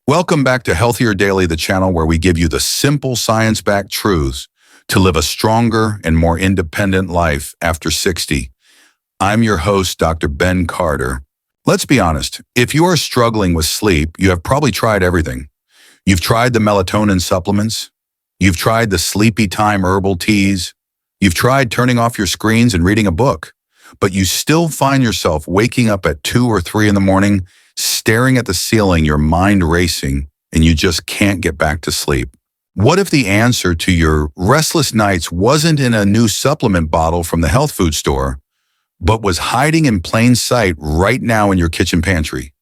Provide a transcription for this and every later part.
Welcome back to Healthier Daily, the channel where we give you the simple science-backed truths to live a stronger and more independent life after 60. I'm your host, Dr. Ben Carter. Let's be honest, if you are struggling with sleep, you have probably tried everything. You've tried the melatonin supplements. You've tried the sleepy time herbal teas. You've tried turning off your screens and reading a book. But you still find yourself waking up at 2 or 3 in the morning, staring at the ceiling, your mind racing, and you just can't get back to sleep. What if the answer to your restless nights wasn't in a new supplement bottle from the health food store, but was hiding in plain sight right now in your kitchen pantry?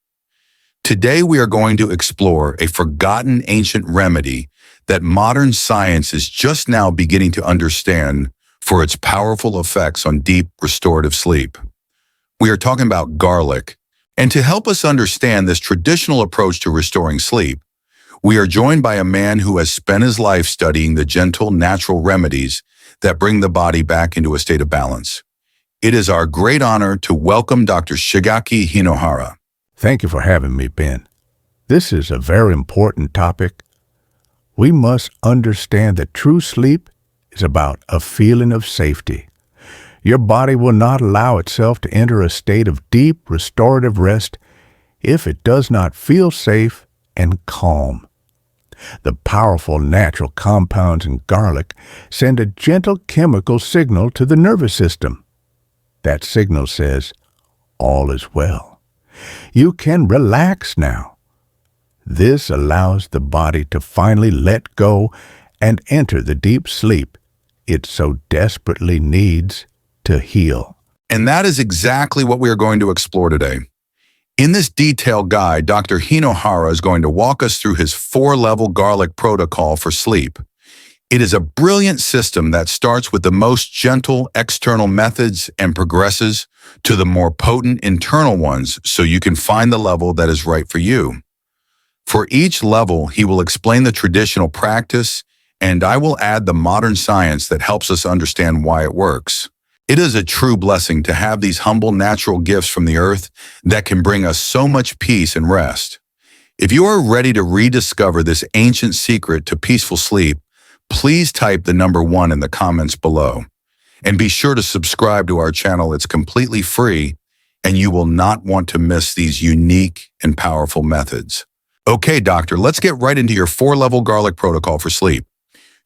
Today we are going to explore a forgotten ancient remedy that modern science is just now beginning to understand for its powerful effects on deep restorative sleep. We are talking about garlic. And to help us understand this traditional approach to restoring sleep, we are joined by a man who has spent his life studying the gentle, natural remedies that bring the body back into a state of balance. It is our great honor to welcome Dr. Shigeaki Hinohara. Thank you for having me, Ben. This is a very important topic. We must understand that true sleep is about a feeling of safety. Your body will not allow itself to enter a state of deep restorative rest if it does not feel safe and calm. The powerful natural compounds in garlic send a gentle chemical signal to the nervous system. That signal says, all is well. You can relax now. This allows the body to finally let go and enter the deep sleep it so desperately needs to heal. And that is exactly what we are going to explore today. In this detailed guide, Dr. Hinohara is going to walk us through his 4-level garlic protocol for sleep. It is a brilliant system that starts with the most gentle external methods and progresses to the more potent internal ones so you can find the level that is right for you. For each level, he will explain the traditional practice, and I will add the modern science that helps us understand why it works. It is a true blessing to have these humble natural gifts from the earth that can bring us so much peace and rest. If you are ready to rediscover this ancient secret to peaceful sleep, please type the number 1 in the comments below. And be sure to subscribe to our channel. It's completely free, and you will not want to miss these unique and powerful methods. Okay, doctor, let's get right into your 4-level garlic protocol for sleep.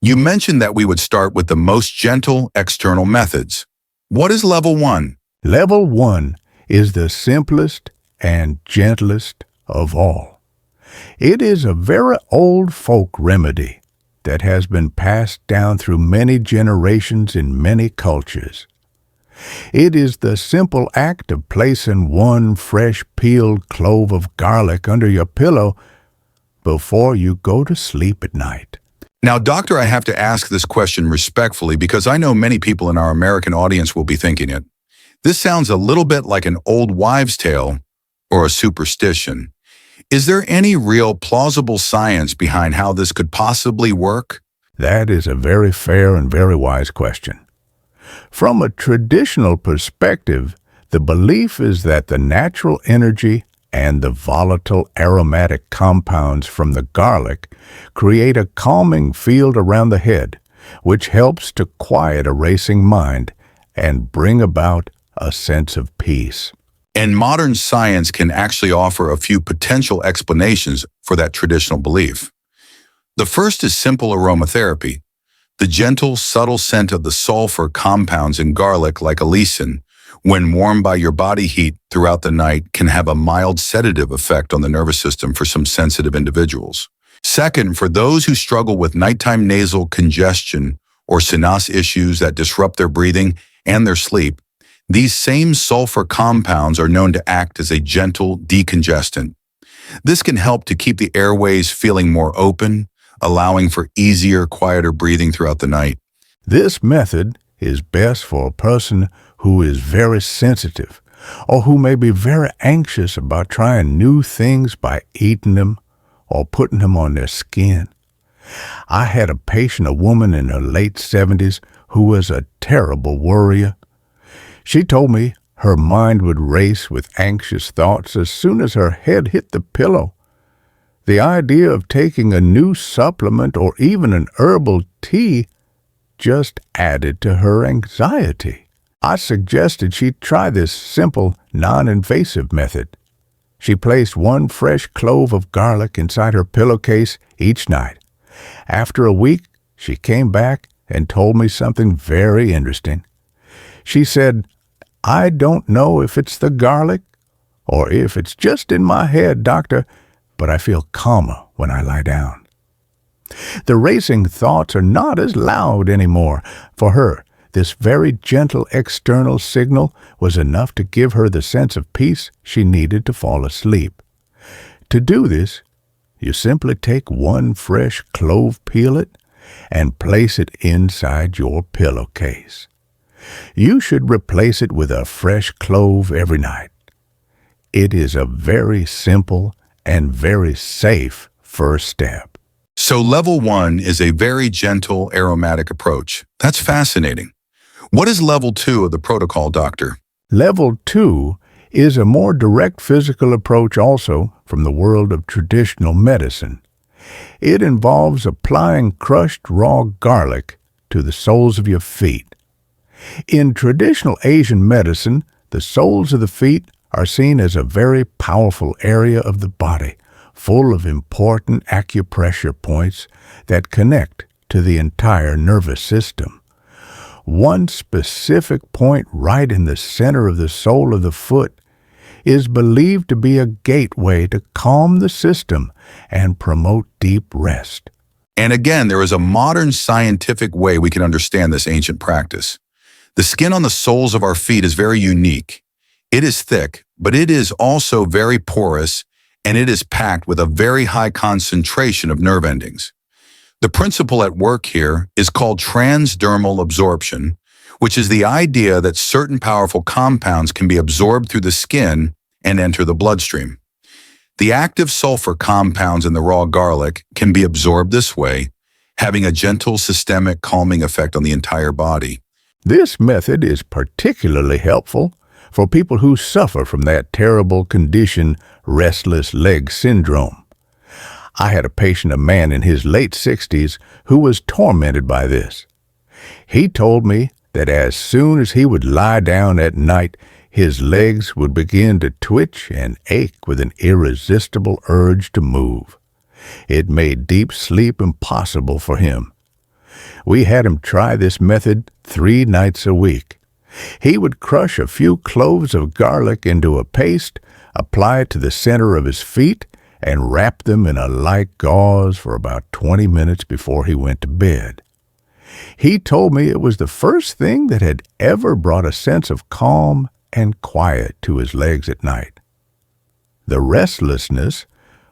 You mentioned that we would start with the most gentle external methods. What is level 1? Level 1 is the simplest and gentlest of all. It is a very old folk remedy that has been passed down through many generations in many cultures. It is the simple act of placing 1 fresh peeled clove of garlic under your pillow before you go to sleep at night. Now, doctor, I have to ask this question respectfully because I know many people in our American audience will be thinking it. This sounds a little bit like an old wives' tale or a superstition. Is there any real plausible science behind how this could possibly work? That is a very fair and very wise question. From a traditional perspective, the belief is that the natural energy and the volatile aromatic compounds from the garlic create a calming field around the head, which helps to quiet a racing mind and bring about a sense of peace. And modern science can actually offer a few potential explanations for that traditional belief. The first is simple aromatherapy. The gentle, subtle scent of the sulfur compounds in garlic, like Allicin, when warmed by your body heat throughout the night, can have a mild sedative effect on the nervous system for some sensitive individuals. Second, for those who struggle with nighttime nasal congestion or sinus issues that disrupt their breathing and their sleep, these same sulfur compounds are known to act as a gentle decongestant. This can help to keep the airways feeling more open, allowing for easier, quieter breathing throughout the night. This method is best for a person who is very sensitive or who may be very anxious about trying new things by eating them or putting them on their skin. I had a patient, a woman in her late 70s, who was a terrible worrier. She told me her mind would race with anxious thoughts as soon as her head hit the pillow. The idea of taking a new supplement or even an herbal tea just added to her anxiety. I suggested she try this simple, non-invasive method. She placed 1 fresh clove of garlic inside her pillowcase each night. After a week, she came back and told me something very interesting. She said, "I don't know if it's the garlic or if it's just in my head, doctor, but I feel calmer when I lie down." The racing thoughts are not as loud anymore. For her, this very gentle external signal was enough to give her the sense of peace she needed to fall asleep. To do this, you simply take 1 fresh clove, peel it, and place it inside your pillowcase. You should replace it with a fresh clove every night. It is a very simple and very safe first step. So level 1 is a very gentle aromatic approach. That's fascinating. What is level 2 of the protocol, doctor? Level 2 is a more direct physical approach also from the world of traditional medicine. It involves applying crushed raw garlic to the soles of your feet. In traditional Asian medicine, the soles of the feet are seen as a very powerful area of the body, full of important acupressure points that connect to the entire nervous system. One specific point right in the center of the sole of the foot is believed to be a gateway to calm the system and promote deep rest. And again, there is a modern scientific way we can understand this ancient practice. The skin on the soles of our feet is very unique. It is thick, but it is also very porous, and it is packed with a very high concentration of nerve endings. The principle at work here is called transdermal absorption, which is the idea that certain powerful compounds can be absorbed through the skin and enter the bloodstream. The active sulfur compounds in the raw garlic can be absorbed this way, having a gentle systemic calming effect on the entire body. This method is particularly helpful for people who suffer from that terrible condition, restless leg syndrome. I had a patient, a man in his late 60s, who was tormented by this. He told me that as soon as he would lie down at night, his legs would begin to twitch and ache with an irresistible urge to move. It made deep sleep impossible for him. We had him try this method 3 nights a week. He would crush a few cloves of garlic into a paste, apply it to the center of his feet, and wrap them in a light gauze for about 20 minutes before he went to bed. He told me it was the first thing that had ever brought a sense of calm and quiet to his legs at night. The restlessness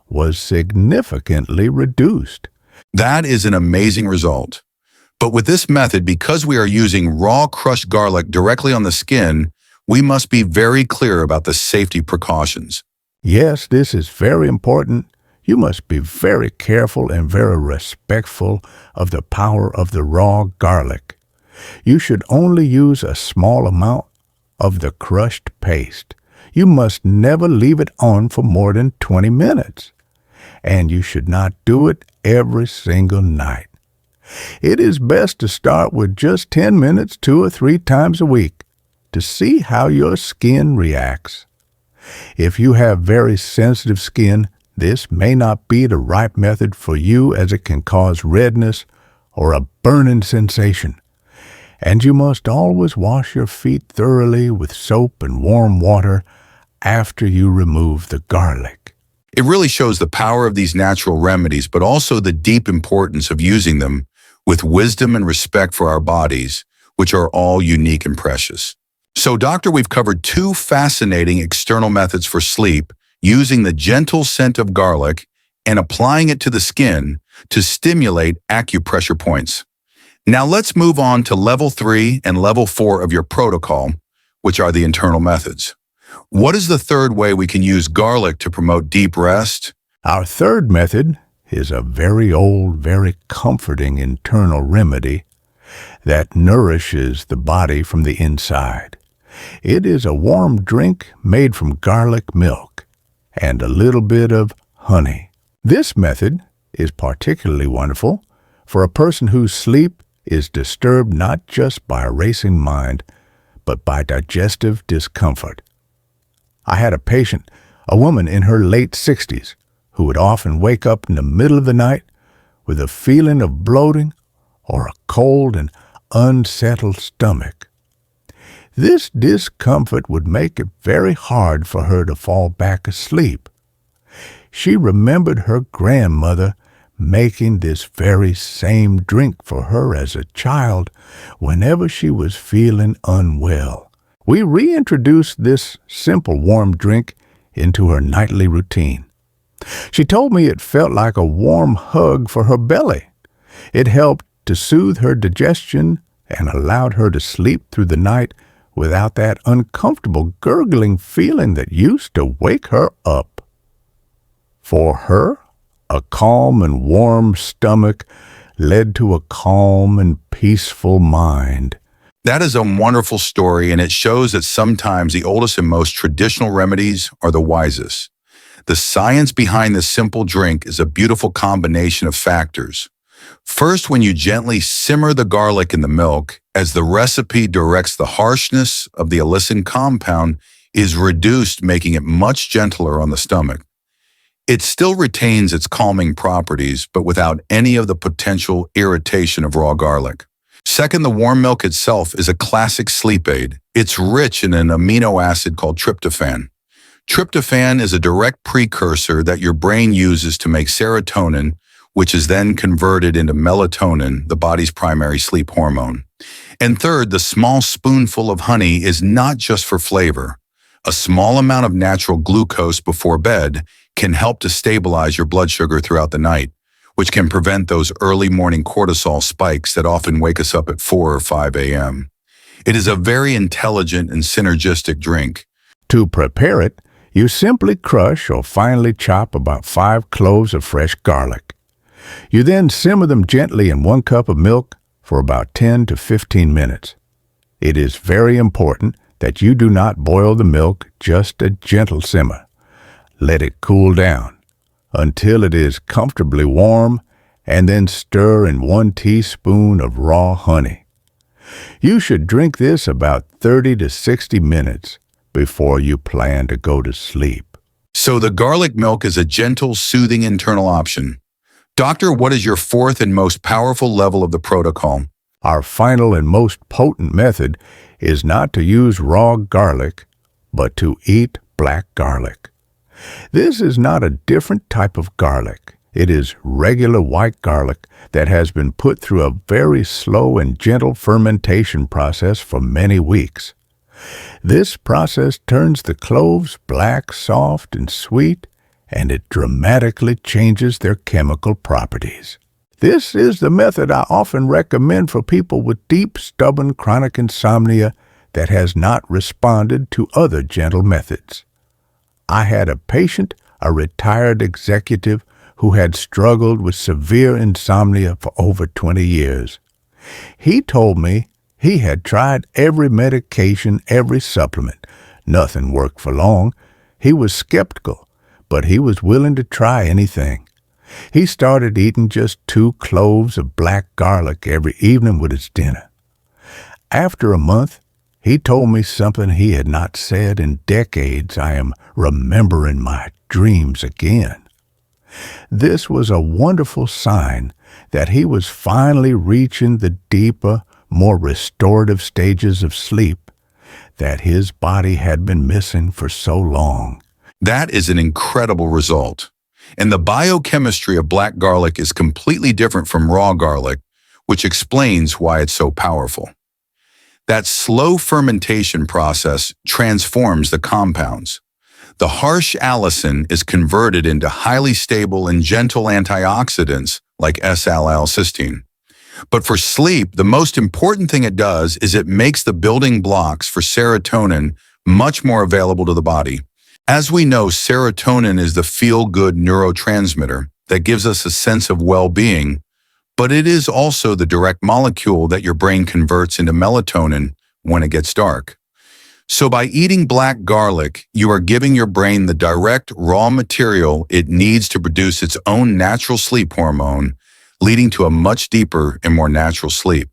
was significantly reduced. That is an amazing result. But with this method, because we are using raw crushed garlic directly on the skin, we must be very clear about the safety precautions. Yes, this is very important. You must be very careful and very respectful of the power of the raw garlic. You should only use a small amount of the crushed paste. You must never leave it on for more than 20 minutes. And you should not do it every single night. It is best to start with just 10 minutes 2 or 3 times a week to see how your skin reacts. If you have very sensitive skin, this may not be the right method for you, as it can cause redness or a burning sensation. And you must always wash your feet thoroughly with soap and warm water after you remove the garlic. It really shows the power of these natural remedies, but also the deep importance of using them with wisdom and respect for our bodies, which are all unique and precious. So, doctor, we've covered 2 fascinating external methods for sleep, using the gentle scent of garlic and applying it to the skin to stimulate acupressure points. Now let's move on to level 3 and level 4 of your protocol, which are the internal methods. What is the third way we can use garlic to promote deep rest? Our third method is a very old, very comforting internal remedy that nourishes the body from the inside. It is a warm drink made from garlic milk and a little bit of honey. This method is particularly wonderful for a person whose sleep is disturbed not just by a racing mind, but by digestive discomfort. I had a patient, a woman in her late 60s, who would often wake up in the middle of the night with a feeling of bloating or a cold and unsettled stomach. This discomfort would make it very hard for her to fall back asleep. She remembered her grandmother making this very same drink for her as a child whenever she was feeling unwell. We reintroduced this simple warm drink into her nightly routine. She told me it felt like a warm hug for her belly. It helped to soothe her digestion and allowed her to sleep through the night without that uncomfortable gurgling feeling that used to wake her up. For her, a calm and warm stomach led to a calm and peaceful mind. That is a wonderful story, and it shows that sometimes the oldest and most traditional remedies are the wisest. The science behind this simple drink is a beautiful combination of factors. First, when you gently simmer the garlic in the milk, as the recipe directs, the harshness of the Allicin compound is reduced, making it much gentler on the stomach. It still retains its calming properties, but without any of the potential irritation of raw garlic. Second, the warm milk itself is a classic sleep aid. It's rich in an amino acid called tryptophan. Tryptophan is a direct precursor that your brain uses to make serotonin, which is then converted into melatonin, the body's primary sleep hormone. And third, the small spoonful of honey is not just for flavor. A small amount of natural glucose before bed can help to stabilize your blood sugar throughout the night, which can prevent those early morning cortisol spikes that often wake us up at 4 or 5 a.m. It is a very intelligent and synergistic drink. To prepare it, you simply crush or finely chop about 5 cloves of fresh garlic. You then simmer them gently in 1 cup of milk for about 10 to 15 minutes. It is very important that you do not boil the milk, just a gentle simmer. Let it cool down until it is comfortably warm, and then stir in 1 teaspoon of raw honey. You should drink this about 30 to 60 minutes before you plan to go to sleep. So the garlic milk is a gentle, soothing internal option. Doctor, what is your fourth and most powerful level of the protocol? Our final and most potent method is not to use raw garlic, but to eat black garlic. This is not a different type of garlic. It is regular white garlic that has been put through a very slow and gentle fermentation process for many weeks. This process turns the cloves black, soft, and sweet, and it dramatically changes their chemical properties. This is the method I often recommend for people with deep, stubborn, chronic insomnia that has not responded to other gentle methods. I had a patient, a retired executive, who had struggled with severe insomnia for over 20 years. He told me he had tried every medication, every supplement. Nothing worked for long. He was skeptical, but he was willing to try anything. He started eating just 2 cloves of black garlic every evening with his dinner. After a month, he told me something he had not said in decades. I am remembering my dreams again. This was a wonderful sign that he was finally reaching the deeper, more restorative stages of sleep that his body had been missing for so long. That is an incredible result. And the biochemistry of black garlic is completely different from raw garlic, which explains why it's so powerful. That slow fermentation process transforms the compounds. The harsh allicin is converted into highly stable and gentle antioxidants like S-L-L-cysteine. But for sleep, the most important thing it does is it makes the building blocks for serotonin much more available to the body. As we know, serotonin is the feel-good neurotransmitter that gives us a sense of well-being, but it is also the direct molecule that your brain converts into melatonin when it gets dark. So by eating black garlic, you are giving your brain the direct raw material it needs to produce its own natural sleep hormone, leading to a much deeper and more natural sleep.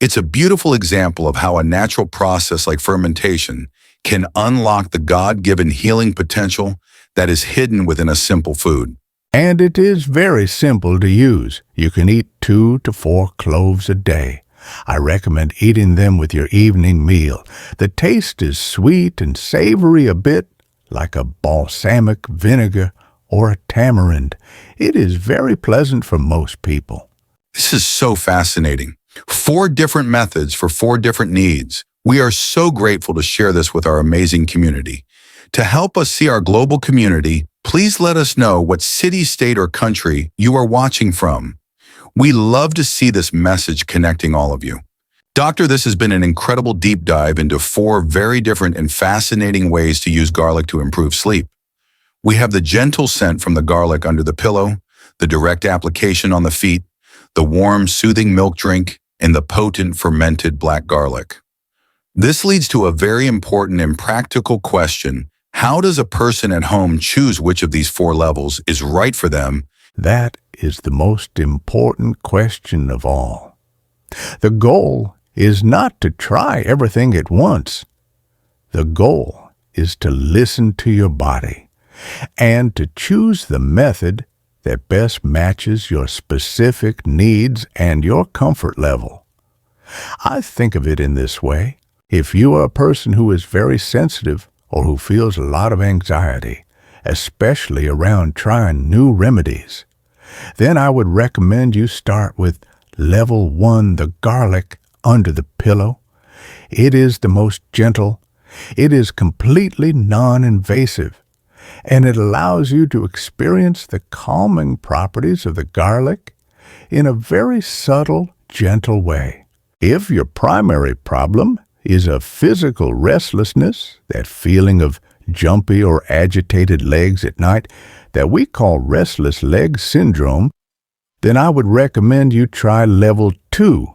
It's a beautiful example of how a natural process like fermentation can unlock the God-given healing potential that is hidden within a simple food. And it is very simple to use. You can eat 2 to 4 cloves a day. I recommend eating them with your evening meal. The taste is sweet and savory, a bit like a balsamic vinegar or a tamarind. It is very pleasant for most people. This is so fascinating. 4 different methods for 4 different needs. We are so grateful to share this with our amazing community. To help us see our global community, please let us know what city, state, or country you are watching from. We love to see this message connecting all of you. Doctor, this has been an incredible deep dive into 4 very different and fascinating ways to use garlic to improve sleep. We have the gentle scent from the garlic under the pillow, the direct application on the feet, the warm, soothing milk drink, and the potent fermented black garlic. This leads to a very important and practical question. How does a person at home choose which of these 4 levels is right for them? That is the most important question of all. The goal is not to try everything at once. The goal is to listen to your body and to choose the method that best matches your specific needs and your comfort level. I think of it in this way. If you are a person who is very sensitive or who feels a lot of anxiety, especially around trying new remedies, then I would recommend you start with level 1, the garlic under the pillow. It is the most gentle. It is completely non-invasive, and it allows you to experience the calming properties of the garlic in a very subtle, gentle way. If your primary problem is a physical restlessness, that feeling of jumpy or agitated legs at night that we call restless leg syndrome, then I would recommend you try level 2,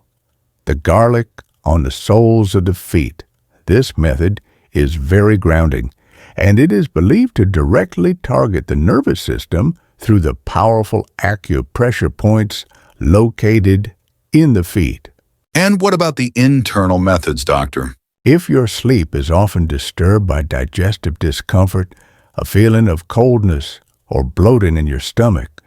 the garlic on the soles of the feet. This method is very grounding, and it is believed to directly target the nervous system through the powerful acupressure points located in the feet. And what about the internal methods, doctor? If your sleep is often disturbed by digestive discomfort, a feeling of coldness, or bloating in your stomach,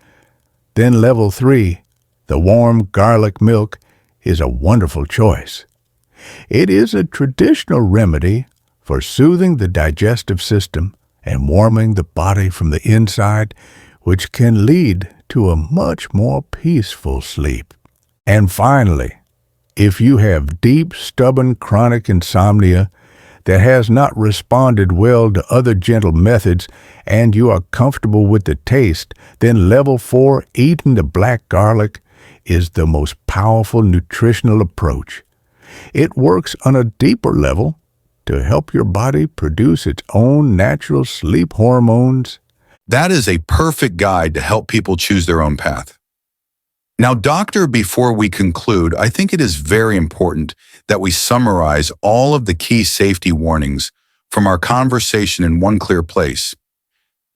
then level 3, the warm garlic milk, is a wonderful choice. It is a traditional remedy for soothing the digestive system and warming the body from the inside, which can lead to a much more peaceful sleep. And finally, if you have deep, stubborn, chronic insomnia that has not responded well to other gentle methods and you are comfortable with the taste, then level 4, eating the black garlic, is the most powerful nutritional approach. It works on a deeper level to help your body produce its own natural sleep hormones. That is a perfect guide to help people choose their own path. Now, doctor, before we conclude, I think it is very important that we summarize all of the key safety warnings from our conversation in one clear place.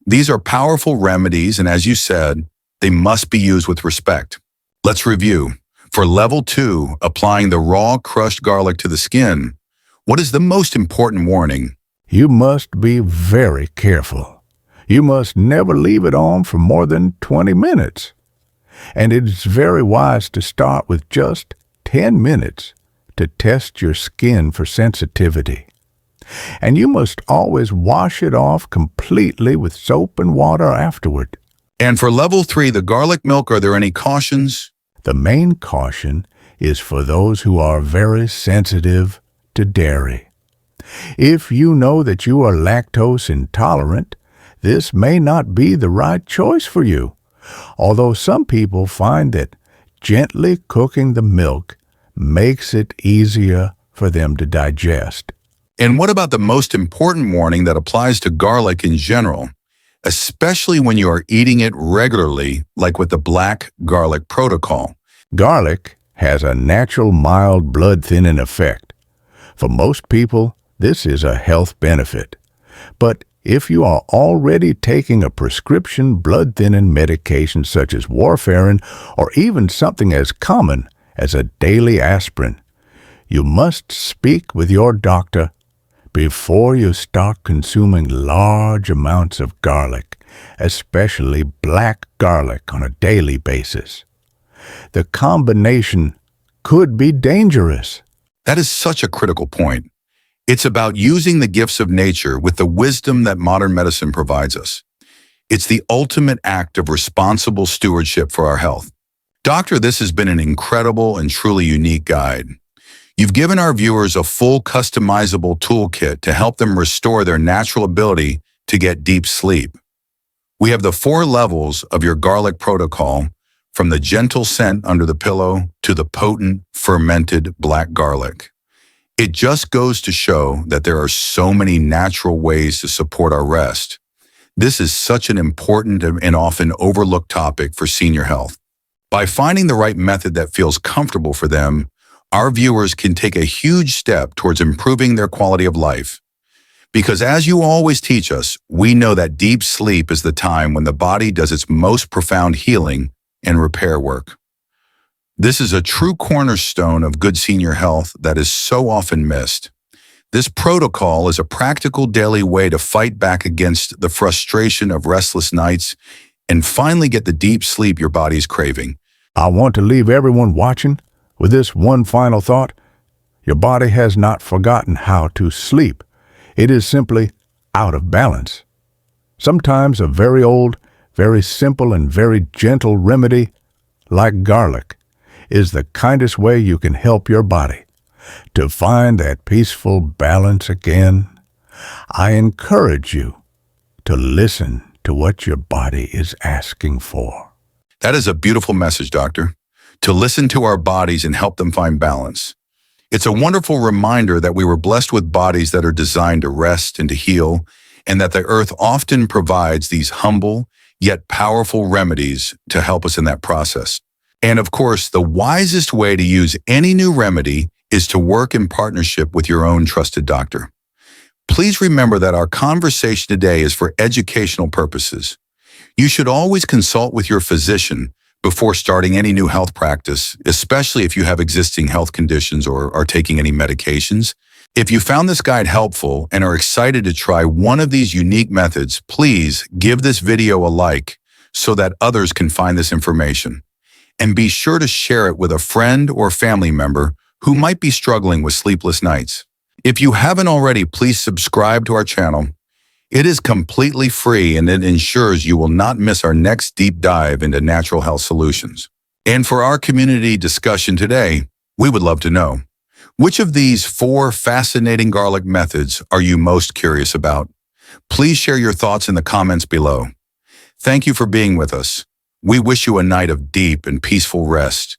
These are powerful remedies, and as you said, they must be used with respect. Let's review. For level 2, applying the raw crushed garlic to the skin, what is the most important warning? You must be very careful. You must never leave it on for more than 20 minutes. And it is very wise to start with just 10 minutes to test your skin for sensitivity. And you must always wash it off completely with soap and water afterward. And for level 3, the garlic milk, are there any cautions? The main caution is for those who are very sensitive to dairy. If you know that you are lactose intolerant, this may not be the right choice for you, although some people find that gently cooking the milk makes it easier for them to digest. And what about the most important warning that applies to garlic in general, especially when you are eating it regularly, like with the black garlic protocol? Garlic has a natural mild blood thinning effect. For most people, This is a health benefit. But if you are already taking a prescription blood-thinning medication such as warfarin or even something as common as a daily aspirin, you must speak with your doctor before you start consuming large amounts of garlic, especially black garlic, on a daily basis. The combination could be dangerous. That is such a critical point. It's about using the gifts of nature with the wisdom that modern medicine provides us. It's the ultimate act of responsible stewardship for our health. Doctor, this has been an incredible and truly unique guide. You've given our viewers a full customizable toolkit to help them restore their natural ability to get deep sleep. We have the 4 levels of your garlic protocol, from the gentle scent under the pillow to the potent, fermented black garlic. It just goes to show that there are so many natural ways to support our rest. This is such an important and often overlooked topic for senior health. By finding the right method that feels comfortable for them, our viewers can take a huge step towards improving their quality of life. Because as you always teach us, we know that deep sleep is the time when the body does its most profound healing and repair work. This is a true cornerstone of good senior health that is so often missed. This protocol is a practical daily way to fight back against the frustration of restless nights and finally get the deep sleep your body is craving. I want to leave everyone watching with this one final thought. Your body has not forgotten how to sleep. It is simply out of balance. Sometimes a very old, very simple, and very gentle remedy, like garlic, is the kindest way you can help your body to find that peaceful balance again. I encourage you to listen to what your body is asking for. That is a beautiful message, Doctor. To listen to our bodies and help them find balance. It's a wonderful reminder that we were blessed with bodies that are designed to rest and to heal, and that the earth often provides these humble yet powerful remedies to help us in that process. And of course, the wisest way to use any new remedy is to work in partnership with your own trusted doctor. Please remember that our conversation today is for educational purposes. You should always consult with your physician before starting any new health practice, especially if you have existing health conditions or are taking any medications. If you found this guide helpful and are excited to try one of these unique methods, please give this video a like so that others can find this information. And be sure to share it with a friend or family member who might be struggling with sleepless nights. If you haven't already, please subscribe to our channel. It is completely free and it ensures you will not miss our next deep dive into natural health solutions. And for our community discussion today, we would love to know, which of these 4 fascinating garlic methods are you most curious about? Please share your thoughts in the comments below. Thank you for being with us. We wish you a night of deep and peaceful rest,